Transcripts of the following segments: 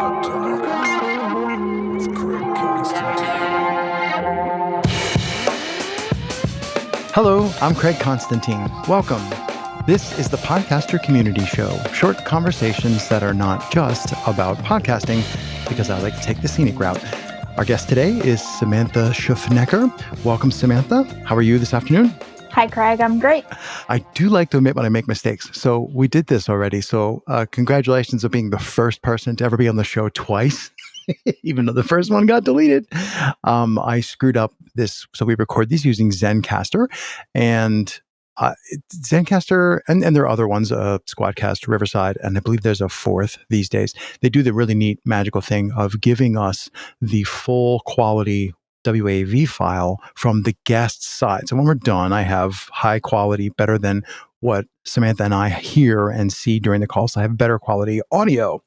PodTalk with Craig Constantine. Hello, I'm Craig Constantine. Welcome. This is the Podcaster Community Show, short conversations that are not just about podcasting, because I like to take the scenic route. Our guest today is Samantha Schuffenecker. Welcome, Samantha. How are you this afternoon? Hi, Craig. I'm great. I do like to admit when I make mistakes. So we did this already. So congratulations on being the first person to ever be on the show twice, even though the first one got deleted. I screwed up this. So we record these using Zencastr and Zencastr, and there are other ones, Squadcast, Riverside, and I believe there's a fourth these days. They do the really neat magical thing of giving us the full quality WAV file from the guest side. So when we're done, I have high quality, better than what Samantha and I hear and see during the call. So I have better quality audio.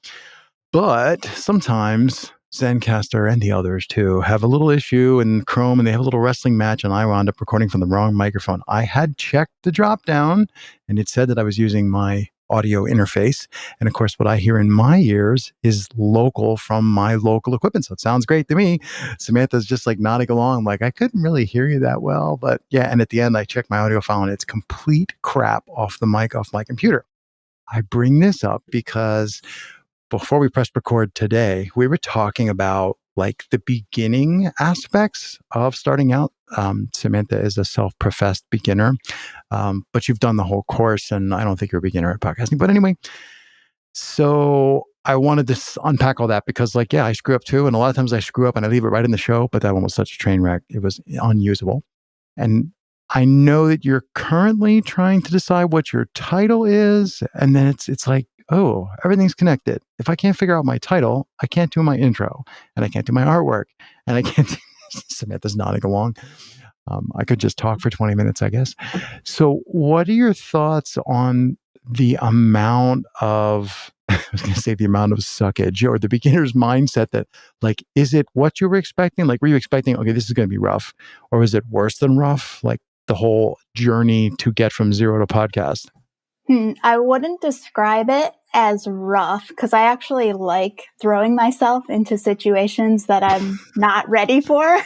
But sometimes Zencastr and the others too have a little issue in Chrome, and they have a little wrestling match, and I wound up recording from the wrong microphone. I had checked the drop down, and it said that I was using my audio interface. And of course, what I hear in my ears is local from my local equipment. So it sounds great to me. Samantha's just like nodding along, like, I couldn't really hear you that well. But yeah, and at the end, I checked my audio file, and it's complete crap off the mic, off my computer. I bring this up because before we pressed record today, we were talking about like the beginning aspects of starting out. Samantha is a self-professed beginner, but you've done the whole course, and I don't think you're a beginner at podcasting. But anyway, so I wanted to unpack all that because, like, yeah, I screw up too. And a lot of times I screw up and I leave it right in the show, but that one was such a train wreck. It was unusable. And I know that you're currently trying to decide what your title is. And then it's like, oh, everything's connected. If I can't figure out my title, I can't do my intro, and I can't do my artwork, and I can't. Samantha's nodding along. I could just talk for 20 minutes, I guess. So what are your thoughts on the amount of, I was going to say the amount of suckage or the beginner's mindset that, like, is it what you were expecting? Like, were you expecting, okay, this is going to be rough, or is it worse than rough? Like the whole journey to get from zero to podcast? I wouldn't describe it as rough because I actually like throwing myself into situations that I'm not ready for.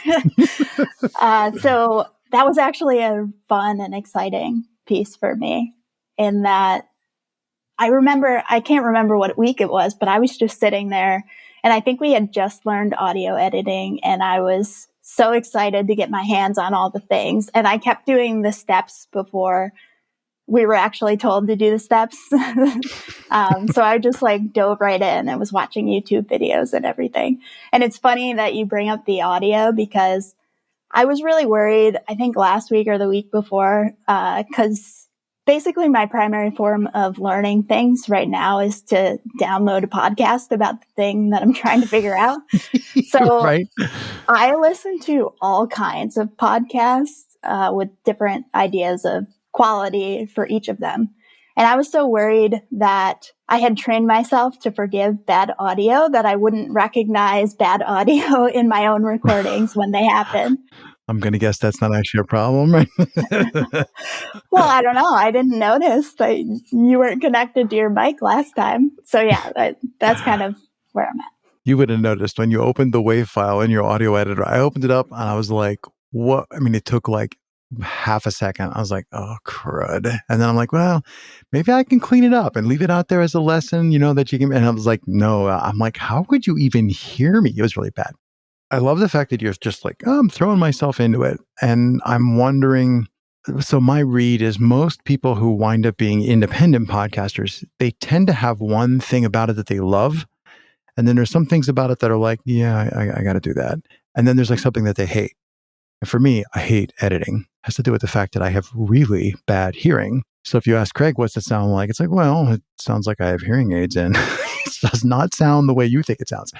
So that was actually a fun and exciting piece for me in that I can't remember what week it was, but I was just sitting there and I think we had just learned audio editing and I was so excited to get my hands on all the things. And I kept doing the steps before we were actually told to do the steps. So I just like dove right in and was watching YouTube videos and everything. And it's funny that you bring up the audio because I was really worried, I think last week or the week before, because basically my primary form of learning things right now is to download a podcast about the thing that I'm trying to figure out. So Right. I listen to all kinds of podcasts with different ideas of quality for each of them. And I was so worried that I had trained myself to forgive bad audio that I wouldn't recognize bad audio in my own recordings when they happen. I'm going to guess that's not actually a problem, right? Well, I don't know. I didn't notice that you weren't connected to your mic last time. So yeah, that's kind of where I'm at. You would have noticed when you opened the WAV file in your audio editor. I opened it up and I was like, what? I mean, it took like half a second. I was like, oh, crud. And then I'm like, well, maybe I can clean it up and leave it out there as a lesson, that you can. And I was like, no, I'm like, how could you even hear me? It was really bad. I love the fact that you're just like, oh, I'm throwing myself into it. And I'm wondering, so my read is most people who wind up being independent podcasters, they tend to have one thing about it that they love. And then there's some things about it that are like, yeah, I got to do that. And then there's like something that they hate. And for me, I hate editing. It has to do with the fact that I have really bad hearing. So if you ask Craig, what's it sound like? It's like, well, it sounds like I have hearing aids in. It does not sound the way you think it sounds.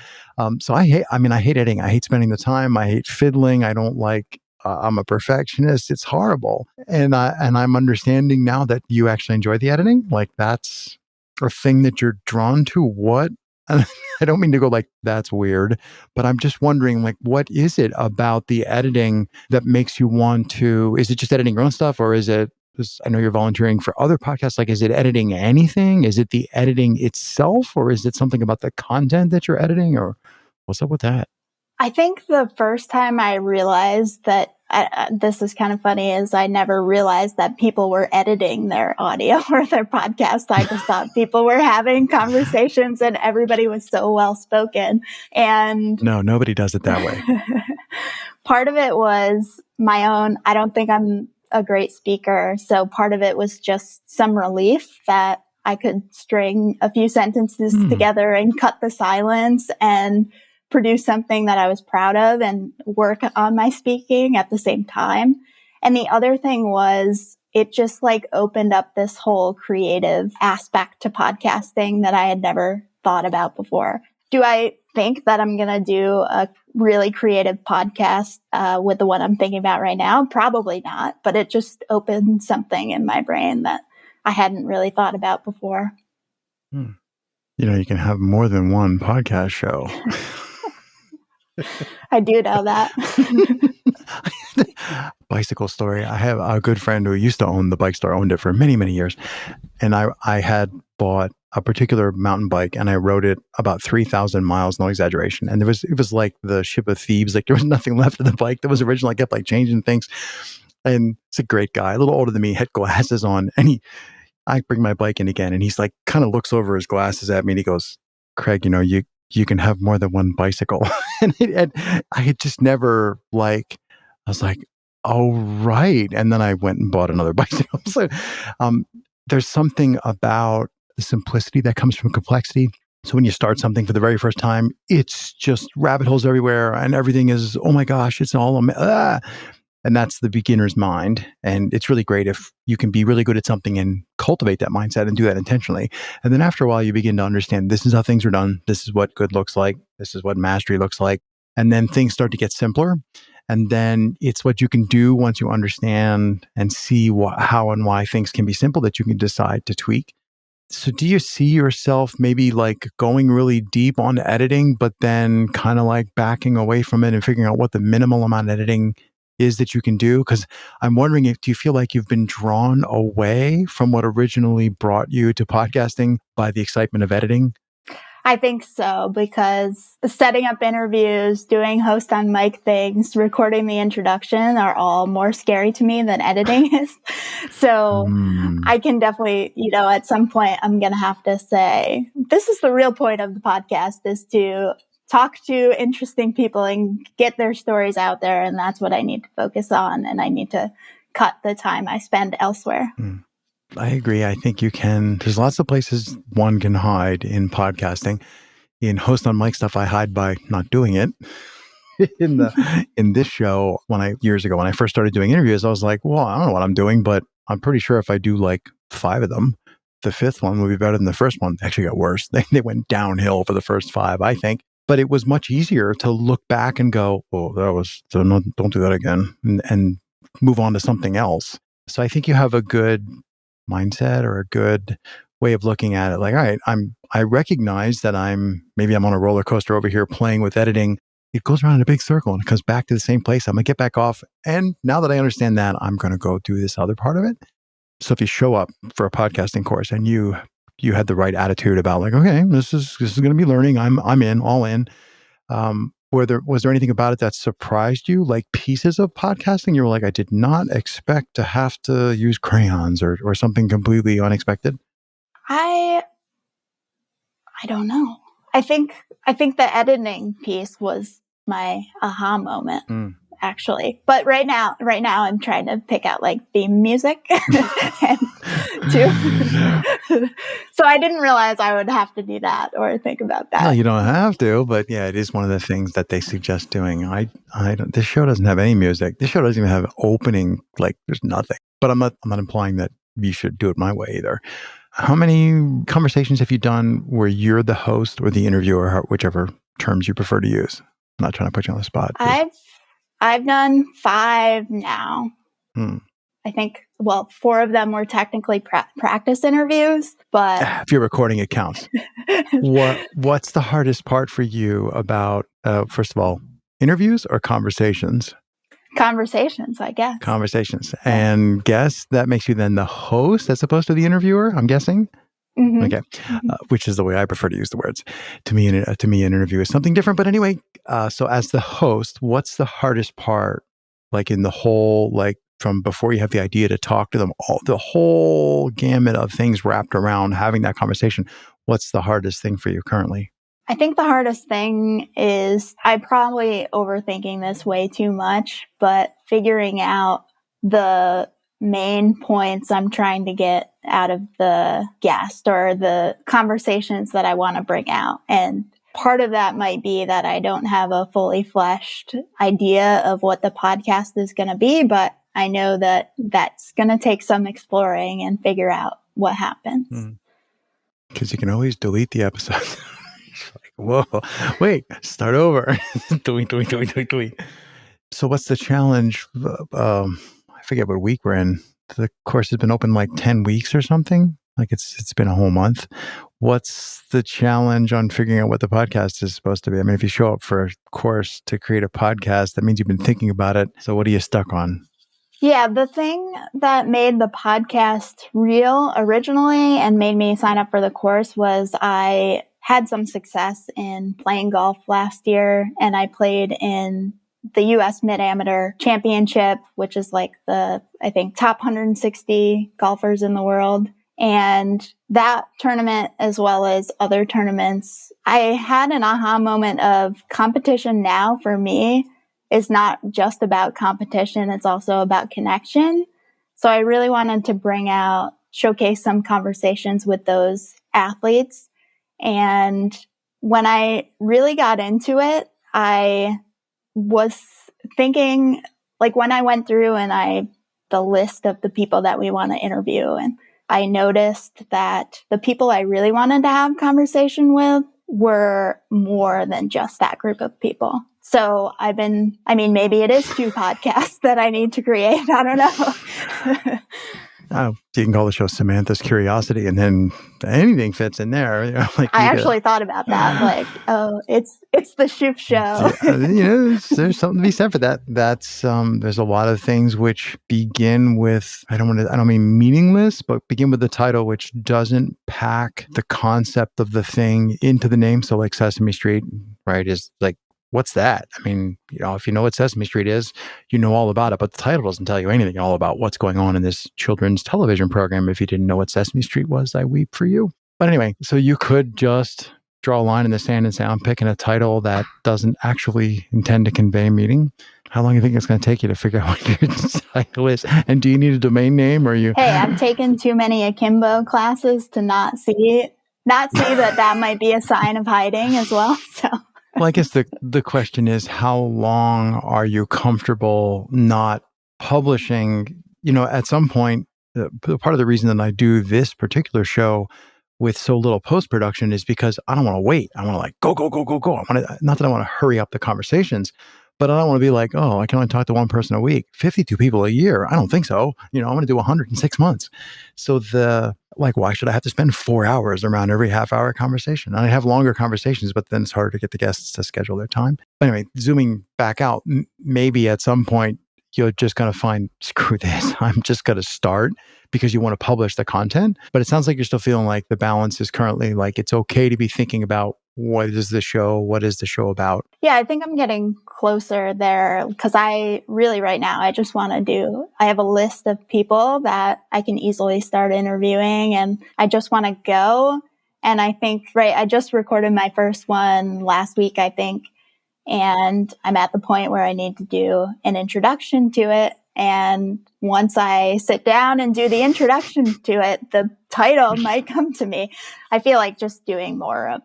So I hate editing. I hate spending the time. I hate fiddling. I don't like, I'm a perfectionist. It's horrible. And I'm understanding now that you actually enjoy the editing. Like that's a thing that you're drawn to. What? I don't mean to go like, that's weird, but I'm just wondering, like, what is it about the editing that makes you want to, is it just editing your own stuff or is it I know you're volunteering for other podcasts. Like, is it editing anything? Is it the editing itself, or is it something about the content that you're editing, or what's up with that? I think the first time I realized that this is kind of funny is I never realized that people were editing their audio or their podcast. I just thought people were having conversations and everybody was so well spoken. And No, nobody does it that way. part of it was my own, I don't think I'm a great speaker. So part of it was just some relief that I could string a few sentences together and cut the silence and produce something that I was proud of and work on my speaking at the same time. And the other thing was it just like opened up this whole creative aspect to podcasting that I had never thought about before. Do I think that I'm going to do a really creative podcast with the one I'm thinking about right now? Probably not, but it just opened something in my brain that I hadn't really thought about before. You know, you can have more than one podcast show. I do know that. Bicycle story. I have a good friend who used to own the bike store, owned it for many, many years. And I had bought a particular mountain bike and I rode it about 3,000 miles, no exaggeration. And it was like the ship of Thebes. Like there was nothing left of the bike that was original. I kept like changing things. And it's a great guy, a little older than me, had glasses on. And I bring my bike in again and he's like, kind of looks over his glasses at me and he goes, Craig, you know, you can have more than one bicycle. and I had just never I was like, oh, right. And then I went and bought another bicycle. So there's something about the simplicity that comes from complexity. So when you start something for the very first time, it's just rabbit holes everywhere and everything is, oh my gosh, it's all, and that's the beginner's mind. And it's really great if you can be really good at something and cultivate that mindset and do that intentionally. And then after a while, you begin to understand this is how things are done. This is what good looks like. This is what mastery looks like. And then things start to get simpler. And then it's what you can do once you understand and see how and why things can be simple that you can decide to tweak. So do you see yourself maybe like going really deep on editing, but then kind of like backing away from it and figuring out what the minimal amount of editing is that you can do? Because I'm wondering do you feel like you've been drawn away from what originally brought you to podcasting by the excitement of editing? I think so, because setting up interviews, doing host on mic things, recording the introduction are all more scary to me than editing is. So I can definitely, at some point I'm going to have to say, this is the real point of the podcast, is to talk to interesting people and get their stories out there. And that's what I need to focus on. And I need to cut the time I spend elsewhere. I agree. I think you can. There's lots of places one can hide in podcasting. In host on mic stuff, I hide by not doing it. In this show, years ago when I first started doing interviews, I was like, well, I don't know what I'm doing, but I'm pretty sure if I do like 5 of them, the 5th one will be better than the first one. They actually got worse. They went downhill for the first 5, I think. But it was much easier to look back and go, oh, don't do that again, and move on to something else. So I think you have a good mindset or a good way of looking at it. Like, all right, I recognize that maybe I'm on a roller coaster over here playing with editing. It goes around in a big circle and it comes back to the same place. I'm going to get back off. And now that I understand that, I'm going to go do this other part of it. So if you show up for a podcasting course and you had the right attitude about like, okay, this is going to be learning. I'm in, all in. Was there anything about it that surprised you? Like pieces of podcasting, you were like, I did not expect to have to use crayons or something completely unexpected? I don't know. I think the editing piece was my aha moment, actually. But right now I'm trying to pick out like theme music so I didn't realize I would have to do that or think about that. No, you don't have to, but yeah, it is one of the things that they suggest doing. This show doesn't have any music. This show doesn't even have opening, like there's nothing. But I'm not implying that you should do it my way either. How many conversations have you done where you're the host or the interviewer, whichever terms you prefer to use? I'm not trying to put you on the spot. I've done 5 now. I think, 4 of them were technically practice interviews, but if you're recording, it counts. What's the hardest part for you about, first of all, interviews or conversations? Conversations, I guess. Conversations. And guess that makes you then the host as opposed to the interviewer, I'm guessing? Mhm. Okay. Which is the way I prefer to use the words. To me, an interview is something different. But anyway, so as the host, what's the hardest part, like in the whole, like from before you have the idea to talk to them, all the whole gamut of things wrapped around having that conversation? What's the hardest thing for you currently? I think the hardest thing is I'm probably overthinking this way too much, but figuring out the main points I'm trying to get out of the guest or the conversations that I want to bring out. And part of that might be that I don't have a fully fleshed idea of what the podcast is going to be, but I know that that's going to take some exploring and figure out what happens. Because you can always delete the episode. Like, whoa, wait, start over. Delete. So what's the challenge? I forget what week we're in. The course has been open like 10 weeks or something. Like it's been a whole month. What's the challenge on figuring out what the podcast is supposed to be? I mean, if you show up for a course to create a podcast, that means you've been thinking about it. So what are you stuck on? Yeah, the thing that made the podcast real originally and made me sign up for the course was I had some success in playing golf last year, and I played in the US Mid-Amateur Championship, which is like the, I think, top 160 golfers in the world. And that tournament, as well as other tournaments, I had an aha moment of competition now for me is not just about competition. It's also about connection. So I really wanted to showcase some conversations with those athletes. And when I really got into it, I was thinking, like when I went through the list of the people that we want to interview, and I noticed that the people I really wanted to have conversation with were more than just that group of people. So maybe it is 2 podcasts that I need to create. I don't know. You can call the show Samantha's Curiosity, and then anything fits in there. You know, like I actually thought about that. Like, oh, it's the Schuff show. There's something to be said for that. That's there's a lot of things which begin with I don't mean meaningless, but begin with the title, which doesn't pack the concept of the thing into the name. So like Sesame Street, right, is like, what's that? I mean, if you know what Sesame Street is, you know all about it, but the title doesn't tell you anything all about what's going on in this children's television program. If you didn't know what Sesame Street was, I weep for you. But anyway, so you could just draw a line in the sand and say, I'm picking a title that doesn't actually intend to convey meaning. How long do you think it's going to take you to figure out what your title is? And do you need a domain name, or you? Hey, I've taken too many akimbo classes to not see that might be a sign of hiding as well. So. Well, I guess the question is, how long are you comfortable not publishing? At some point, part of the reason that I do this particular show with so little post-production is because I don't want to wait. I want to like go. Not that I want to hurry up the conversations, but I don't want to be like, oh, I can only talk to one person a week, 52 people a year. I don't think so. I'm going to do 106 months. So why should I have to spend 4 hours around every half-hour conversation? I have longer conversations, but then it's harder to get the guests to schedule their time. But anyway, zooming back out, maybe at some point, you're just going to find, screw this, I'm just going to start because you want to publish the content. But it sounds like you're still feeling like the balance is currently like it's okay to be thinking about what is the show about? Yeah, I think I'm getting closer there because I just want to I have a list of people that I can easily start interviewing, and I just want to go. And I think, I just recorded my first one last week, I think. And I'm at the point where I need to do an introduction to it. And once I sit down and do the introduction to it, the title might come to me. I feel like just doing more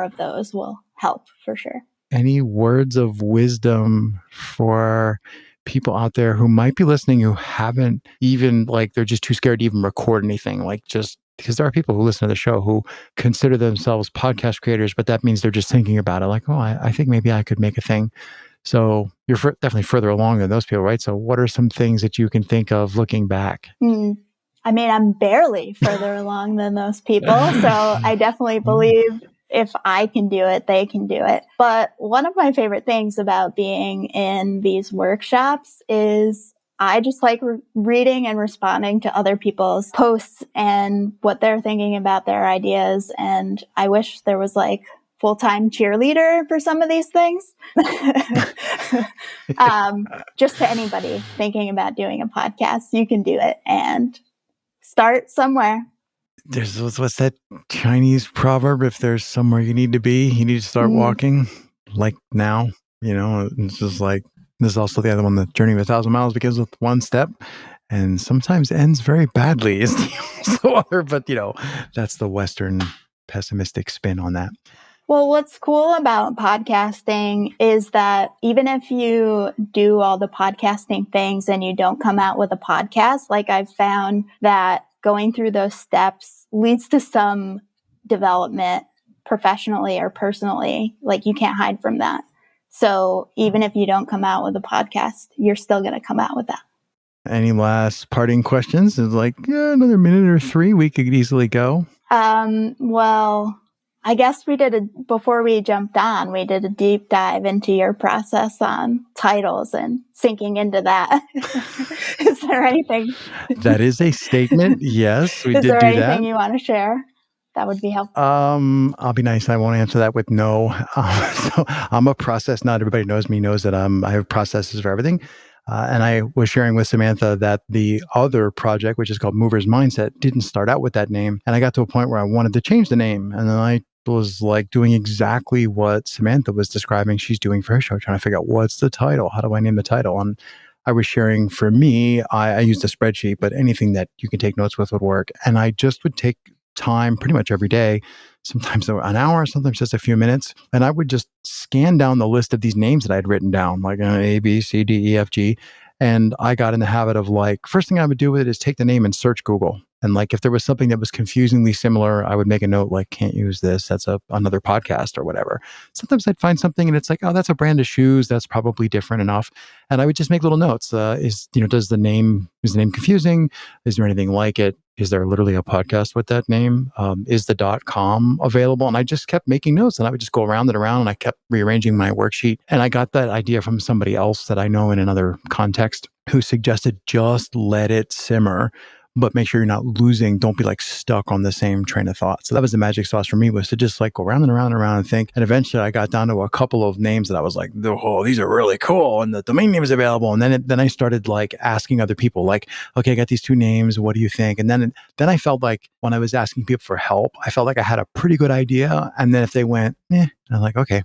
of those will help for sure. Any words of wisdom for people out there who might be listening who haven't even, like, they're just too scared to even record anything, like, just because there are people who listen to the show who consider themselves podcast creators, but that means they're just thinking about it like, oh, I think maybe I could make a thing. So you're definitely further along than those people, right? So what are some things that you can think of looking back? I'm barely further along than those people. So I definitely believe if I can do it, they can do it. But one of my favorite things about being in these workshops is I just like reading and responding to other people's posts and what they're thinking about their ideas. And I wish there was like full-time cheerleader for some of these things. Just to anybody thinking about doing a podcast, you can do it and start somewhere. There's what's that Chinese proverb? If there's somewhere you need to be, you need to start walking. Like now, it's just like, there's also the other one, the journey of 1,000 miles begins with one step, and sometimes ends very badly. Is the other, but that's the Western pessimistic spin on that. Well, what's cool about podcasting is that even if you do all the podcasting things and you don't come out with a podcast, like I've found that going through those steps leads to some development professionally or personally. Like you can't hide from that. So even if you don't come out with a podcast, you're still going to come out with that. Any last parting questions? It's like, another minute or 3, we could easily go. Well, I guess before we jumped on, we did a deep dive into your process on titles and sinking into that. Is there anything? That is a statement. Yes, we did do that. Is there anything you want to share? That would be helpful. I'll be nice. I won't answer that with no. So I'm a process. Not everybody knows me, knows that I have processes for everything. And I was sharing with Samantha that the other project, which is called Movers Mindset, didn't start out with that name. And I got to a point where I wanted to change the name. And then I was like doing exactly what Samantha was describing she's doing for her show, trying to figure out what's the title? How do I name the title? And I was sharing, for me, I used a spreadsheet, but anything that you can take notes with would work. And I just would take time pretty much every day, sometimes an hour, sometimes just a few minutes. And I would just scan down the list of these names that I had written down, like A, B, C, D, E, F, G. And I got in the habit of like, first thing I would do with it is take the name and search Google. And like, if there was something that was confusingly similar, I would make a note like, can't use this. That's another podcast or whatever. Sometimes I'd find something and it's like, oh, that's a brand of shoes. That's probably different enough. And I would just make little notes. Is the name confusing? Is there anything like it? Is there literally a podcast with that name? Is the .com available? And I just kept making notes and I would just go around and around and I kept rearranging my worksheet. And I got that idea from somebody else that I know in another context who suggested just let it simmer, but make sure you're not losing. Don't be like stuck on the same train of thought. So that was the magic sauce for me, was to just like go around and around and around and think. And eventually I got down to a couple of names that I was like, oh, these are really cool. And the domain name is available. And then I started like asking other people like, okay, I got these 2 names. What do you think? And then I felt like when I was asking people for help, I felt like I had a pretty good idea. And then if they went, I'm like, okay,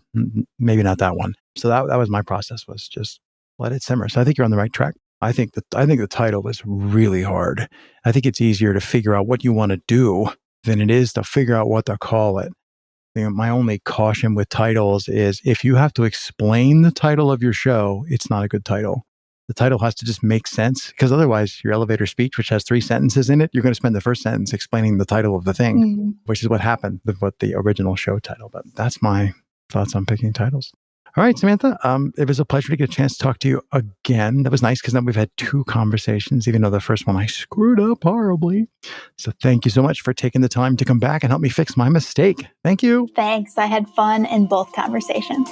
maybe not that one. So that was my process, was just let it simmer. So I think you're on the right track. I think the title was really hard. I think it's easier to figure out what you want to do than it is to figure out what to call it. My only caution with titles is if you have to explain the title of your show, it's not a good title. The title has to just make sense, because otherwise your elevator speech, which has 3 sentences in it, you're going to spend the first sentence explaining the title of the thing, which is what happened with the original show title. But that's my thoughts on picking titles. All right, Samantha, it was a pleasure to get a chance to talk to you again. That was nice because now we've had 2 conversations, even though the first one I screwed up horribly. So thank you so much for taking the time to come back and help me fix my mistake. Thank you. Thanks. I had fun in both conversations.